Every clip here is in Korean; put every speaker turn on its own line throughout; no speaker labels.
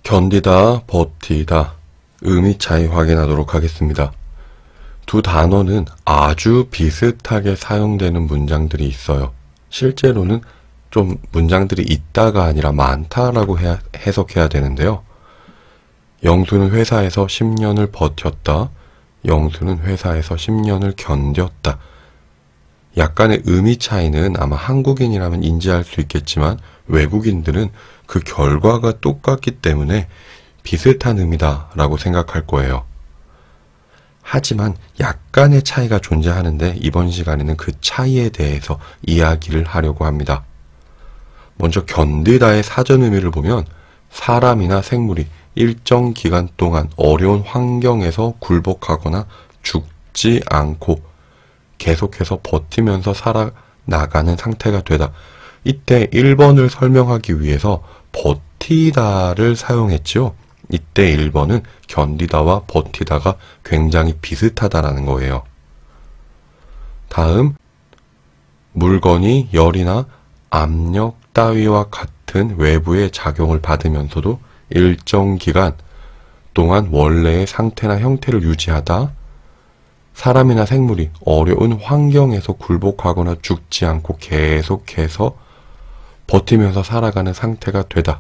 견디다, 버티다, 의미 차이 확인하도록 하겠습니다. 두 단어는 아주 비슷하게 사용되는 문장들이 있어요. 실제로는 좀 문장들이 있다가 아니라 많다라고 해석해야 되는데요. 영수는 회사에서 10년을 버텼다. 영수는 회사에서 10년을 견뎠다. 약간의 의미 차이는 아마 한국인이라면 인지할 수 있겠지만 외국인들은 그 결과가 똑같기 때문에 비슷한 의미다 라고 생각할 거예요. 하지만 약간의 차이가 존재하는데 이번 시간에는 그 차이에 대해서 이야기를 하려고 합니다. 먼저 견디다의 사전 의미를 보면 사람이나 생물이 일정 기간 동안 어려운 환경에서 굴복하거나 죽지 않고 계속해서 버티면서 살아나가는 상태가 되다. 이때 1번을 설명하기 위해서 버티다를 사용했죠. 이때 1번은 견디다와 버티다가 굉장히 비슷하다라는 거예요. 다음, 물건이 열이나 압력 따위와 같은 외부의 작용을 받으면서도 일정 기간 동안 원래의 상태나 형태를 유지하다. 사람이나 생물이 어려운 환경에서 굴복하거나 죽지 않고 계속해서 버티면서 살아가는 상태가 되다.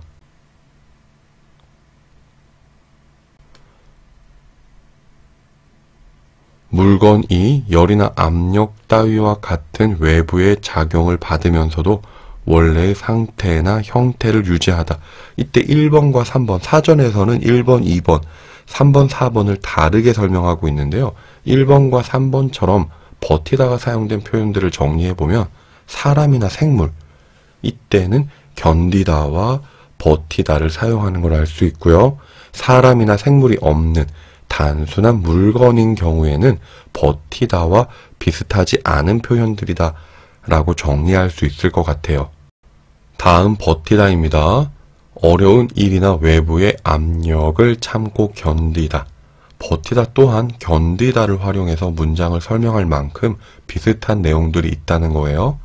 물건이 열이나 압력 따위와 같은 외부의 작용을 받으면서도 원래의 상태나 형태를 유지하다. 이때 1번과 3번, 사전에서는 1번, 2번, 3번, 4번을 다르게 설명하고 있는데요. 1번과 3번처럼 버티다가 사용된 표현들을 정리해보면 사람이나 생물, 이때는 견디다와 버티다를 사용하는 걸 알 수 있고요. 사람이나 생물이 없는 단순한 물건인 경우에는 버티다와 비슷하지 않은 표현들이다 라고 정리할 수 있을 것 같아요. 다음 버티다입니다. 어려운 일이나 외부의 압력을 참고 견디다. 버티다 또한 견디다를 활용해서 문장을 설명할 만큼 비슷한 내용들이 있다는 거예요.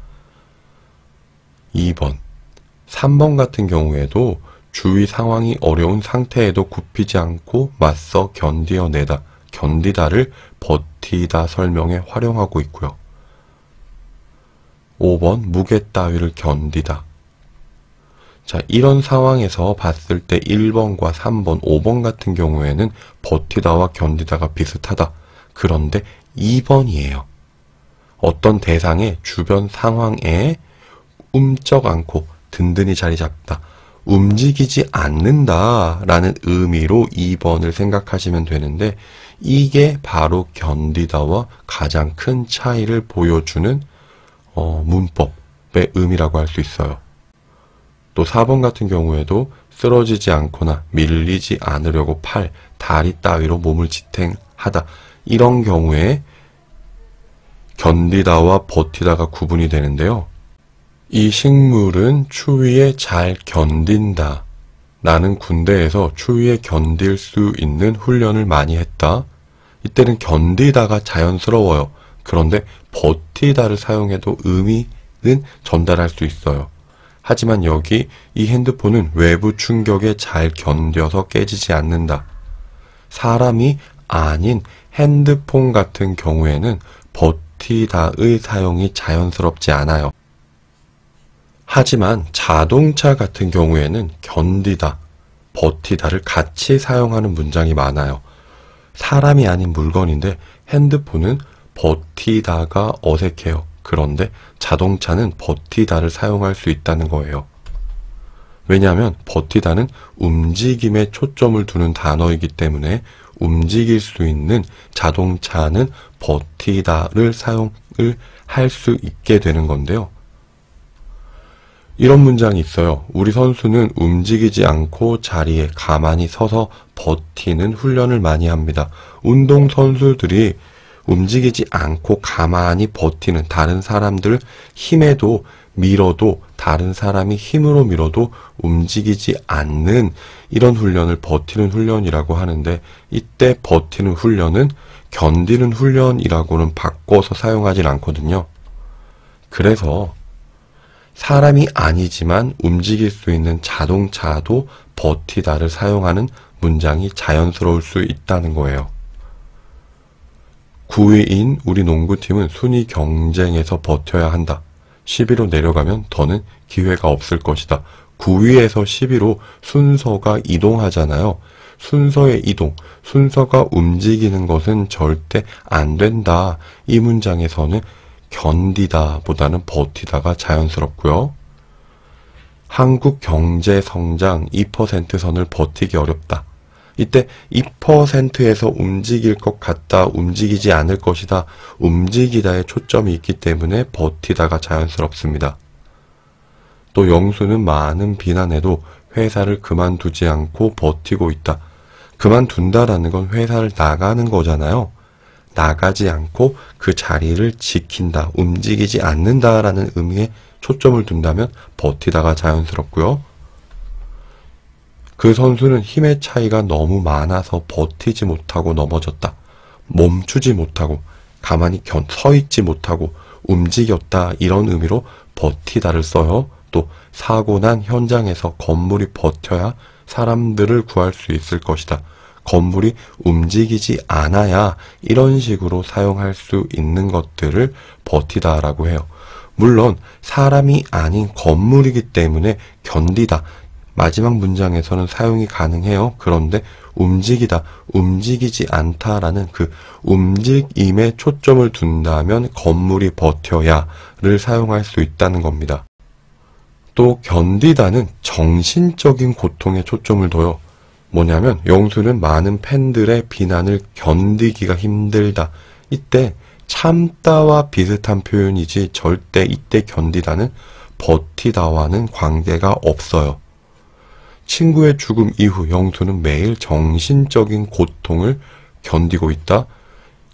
2번, 3번 같은 경우에도 주위 상황이 어려운 상태에도 굽히지 않고 맞서 견디어내다, 견디다를 버티다 설명에 활용하고 있고요. 5번, 무게 따위를 견디다. 자, 이런 상황에서 봤을 때 1번과 3번, 5번 같은 경우에는 버티다와 견디다가 비슷하다. 그런데 2번이에요. 어떤 대상의 주변 상황에 움쩍 않고 든든히 자리 잡다, 움직이지 않는다 라는 의미로 2번을 생각하시면 되는데 이게 바로 견디다와 가장 큰 차이를 보여주는 문법의 의미라고 할 수 있어요. 또 4번 같은 경우에도 쓰러지지 않거나 밀리지 않으려고 팔, 다리 따위로 몸을 지탱하다. 이런 경우에 견디다와 버티다가 구분이 되는데요. 이 식물은 추위에 잘 견딘다. 나는 군대에서 추위에 견딜 수 있는 훈련을 많이 했다. 이때는 견디다가 자연스러워요. 그런데 버티다를 사용해도 의미는 전달할 수 있어요. 하지만 여기 이 핸드폰은 외부 충격에 잘 견뎌서 깨지지 않는다. 사람이 아닌 핸드폰 같은 경우에는 버티다의 사용이 자연스럽지 않아요. 하지만 자동차 같은 경우에는 견디다, 버티다를 같이 사용하는 문장이 많아요. 사람이 아닌 물건인데 핸드폰은 버티다가 어색해요. 그런데 자동차는 버티다를 사용할 수 있다는 거예요. 왜냐하면 버티다는 움직임에 초점을 두는 단어이기 때문에 움직일 수 있는 자동차는 버티다를 사용을 할 수 있게 되는 건데요. 이런 문장이 있어요. 우리 선수는 움직이지 않고 자리에 가만히 서서 버티는 훈련을 많이 합니다. 운동선수들이 움직이지 않고 가만히 버티는, 다른 사람들 힘에도 밀어도, 다른 사람이 힘으로 밀어도 움직이지 않는 이런 훈련을 버티는 훈련이라고 하는데, 이때 버티는 훈련은 견디는 훈련이라고는 바꿔서 사용하진 않거든요. 그래서 사람이 아니지만 움직일 수 있는 자동차도 버티다를 사용하는 문장이 자연스러울 수 있다는 거예요. 9위인 우리 농구팀은 순위 경쟁에서 버텨야 한다. 10위로 내려가면 더는 기회가 없을 것이다. 9위에서 10위로 순서가 이동하잖아요. 순서의 이동, 순서가 움직이는 것은 절대 안 된다. 이 문장에서는 견디다 보다는 버티다가 자연스럽고요. 한국 경제 성장 2% 선을 버티기 어렵다. 이때 2%에서 움직일 것 같다, 움직이지 않을 것이다, 움직이다에 초점이 있기 때문에 버티다가 자연스럽습니다. 또 영수는 많은 비난에도 회사를 그만두지 않고 버티고 있다. 그만둔다라는 건 회사를 나가는 거잖아요. 나가지 않고 그 자리를 지킨다, 움직이지 않는다라는 의미에 초점을 둔다면 버티다가 자연스럽고요. 그 선수는 힘의 차이가 너무 많아서 버티지 못하고 넘어졌다. 멈추지 못하고 가만히 서 있지 못하고 움직였다, 이런 의미로 버티다를 써요. 또 사고 난 현장에서 건물이 버텨야 사람들을 구할 수 있을 것이다. 건물이 움직이지 않아야 이런 식으로 사용할 수 있는 것들을 버티다라고 해요. 물론 사람이 아닌 건물이기 때문에 견디다, 마지막 문장에서는 사용이 가능해요. 그런데 움직이다, 움직이지 않다라는 그 움직임에 초점을 둔다면 건물이 버텨야를 사용할 수 있다는 겁니다. 또 견디다는 정신적인 고통에 초점을 둬요. 뭐냐면 영수는 많은 팬들의 비난을 견디기가 힘들다. 이때 참다와 비슷한 표현이지 절대 이때 견디다는 버티다와는 관계가 없어요. 친구의 죽음 이후 영수는 매일 정신적인 고통을 견디고 있다.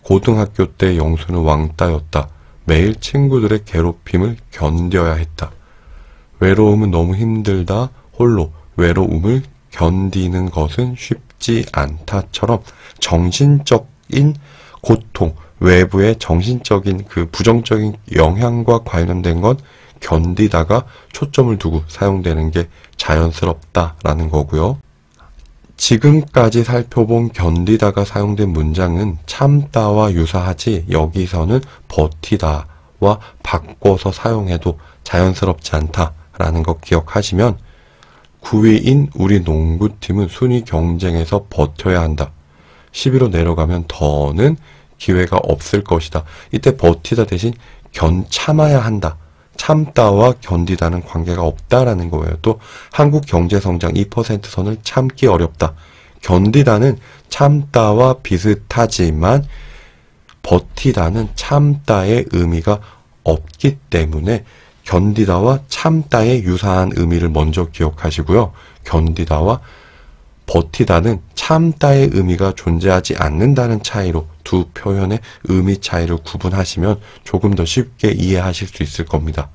고등학교 때 영수는 왕따였다. 매일 친구들의 괴롭힘을 견뎌야 했다. 외로움은 너무 힘들다. 홀로 외로움을 견디는 것은 쉽지 않다처럼 정신적인 고통, 외부의 정신적인 그 부정적인 영향과 관련된 건 견디다가 초점을 두고 사용되는 게 자연스럽다라는 거고요. 지금까지 살펴본 견디다가 사용된 문장은 참다와 유사하지 여기서는 버티다와 바꿔서 사용해도 자연스럽지 않다라는 거 기억하시면 9위인 우리 농구팀은 순위 경쟁에서 버텨야 한다. 10위로 내려가면 더는 기회가 없을 것이다. 이때 버티다 대신 참아야 한다. 참다와 견디다는 관계가 없다라는 거예요. 또 한국 경제 성장 2% 선을 참기 어렵다. 견디다는 참다와 비슷하지만 버티다는 참다의 의미가 없기 때문에 견디다와 참다의 유사한 의미를 먼저 기억하시고요. 견디다와 버티다는 참다의 의미가 존재하지 않는다는 차이로 두 표현의 의미 차이를 구분하시면 조금 더 쉽게 이해하실 수 있을 겁니다.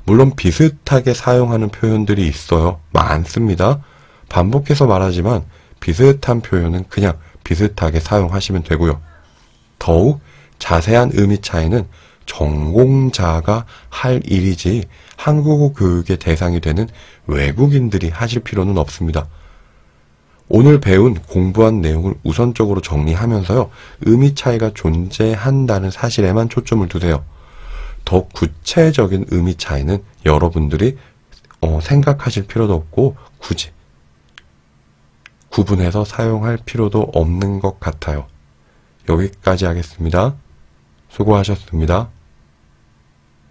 물론 비슷하게 사용하는 표현들이 있어요. 많습니다. 반복해서 말하지만 비슷한 표현은 그냥 비슷하게 사용하시면 되고요. 더욱 자세한 의미 차이는 전공자가 할 일이지 한국어 교육의 대상이 되는 외국인들이 하실 필요는 없습니다. 오늘 배운 공부한 내용을 우선적으로 정리하면서요. 의미 차이가 존재한다는 사실에만 초점을 두세요. 더 구체적인 의미 차이는 여러분들이 생각하실 필요도 없고 굳이 구분해서 사용할 필요도 없는 것 같아요. 여기까지 하겠습니다. 수고하셨습니다.